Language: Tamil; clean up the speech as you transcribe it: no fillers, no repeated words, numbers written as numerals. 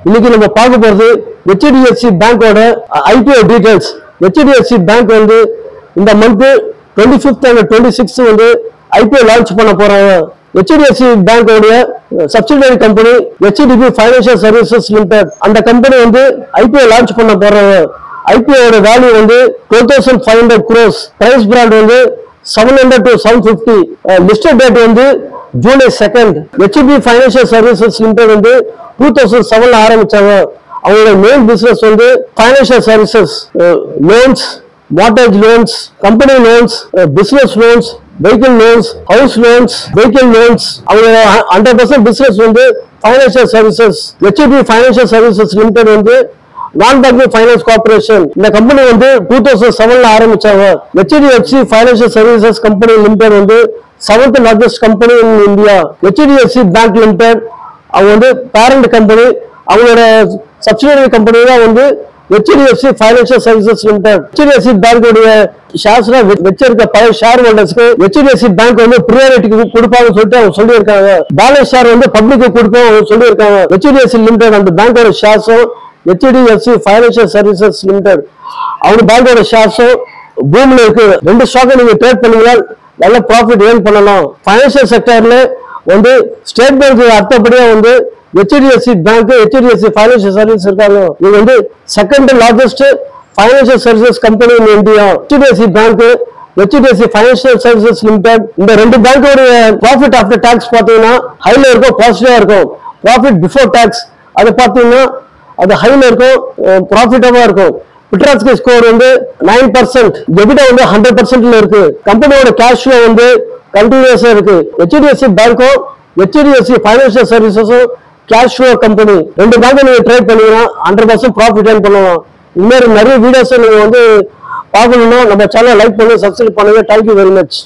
இன்னைக்கு நம்ம பார்க்க போறது HDFC பேங்கோட IPO டீடைல்ஸ். HDFC பேங்க் வந்து இந்த மந்த் 25th and 26th வந்து IPO லான்ச் பண்ண போறாங்க. HDFC பேங்கோட subsidiary company HDB financial services limited அந்த கம்பெனி வந்து IPO லான்ச் பண்ண போறாங்க. IPO ஓட வேல்யூ வந்து 12,500 crores, பிரைஸ் பிராண்ட் வந்து 700 to 750, லிஸ்டட் டேட் வந்து July 2nd. HDB financial services limited வந்து 2007 ஆரம்பிச்சாங்க. அவங்களோட மெயின் பிசினஸ் வந்து financial services, loans, mortgage loans, company loans, business loans, vehicle loans, house loans, vehicle loans. அவங்களோட 100% பிசினஸ் வந்து financial services. HDB financial services limited வந்து நான் பேங்கிங் ஃபைனான்ஸ் கார்பரேஷன். இந்த கம்பெனி வந்து 2007 ஆரம்பிச்சாங்க. HDFC financial services company limited வந்து 7th largest company in India. HDFC bank limited அவங்க வந்து பேரண்ட் கம்பெனி. அவங்களோட சப்சிடரி கம்பெனி தான் வந்து HDFC financial services limited. HDFC பேங்கோடைய ஷேர்ஸ்ல வச்சிருக்க பல ஷேர் ஹோல்டர்ஸ்க்கு HDFC பேங்க் வந்து ப்ரியாரிட்டி கொடுப்பாங்கன்னு சொல்லிட்டு அவங்க சொல்லியிருக்காங்க. பேலன்ஸ் ஷேர் வந்து பப்ளிக்கு கொடுப்போம் அவங்க சொல்லியிருக்காங்க. HDFC லிமிடெட் அந்த பேங்கோட ஷேர்ஸும் HDFC ஃபைனான்சியல் சர்வீசஸ் லிமிடெட் அவங்க பேங்கோட ஷேர்ஸும் பூமியில இருக்கு. ரெண்டு ஸ்டாக்கை நீங்க ட்ரேட் பண்ணீங்கன்னா நல்ல ப்ராஃபிட் ஏர்ன் பண்ணலாம். ஃபைனான்சியல் செக்டர்ல வந்து ஸ்டேட் பேங்க் அடுத்தபடியா வந்து HDFC bank, HDFC financial service இருக்காங்க. இது வந்து second largest financial services company in India. HDFC bank, HDFC financial services limited இந்த ரெண்டு பேங்கோட ப்ராஃபிட் ஆஃப்டர் டாக்ஸ் பார்த்தீங்கன்னா ஹைல இருக்கும், பாசிட்டிவா இருக்கும். ப்ராஃபிட் பிஃபோர் டாக்ஸ் அது பார்த்தீங்கன்னா அது ஹைல இருக்கும், ப்ராஃபிட்டபா இருக்கும். பிட்ராஸ்கி ஸ்கோர் வந்து 9%, எபிடா வந்து 100%ல இருக்கு. கம்பெனியோட கேஷ் ஃப்ளோ வந்து கண்டினியூஸா இருக்கு. HDFC பேங்க்கும் HDFC ஃபைனான்சியல் சர்வீசஸும் கேஷ் ஃப்ளோ கம்பெனி. ரெண்டு பேங்க் நீங்க ட்ரேட் பண்ணீங்கன்னா 100% ப்ராஃபிட் ஏர்ன் பண்ணலாம். இந்த மாதிரி நிறைய வீடியோஸ் நீங்க வந்து பார்க்கணும்னா நம்ம சேனல் லைக் பண்ணி சப்ஸ்கிரைப் பண்ணுங்க. Thank you very much.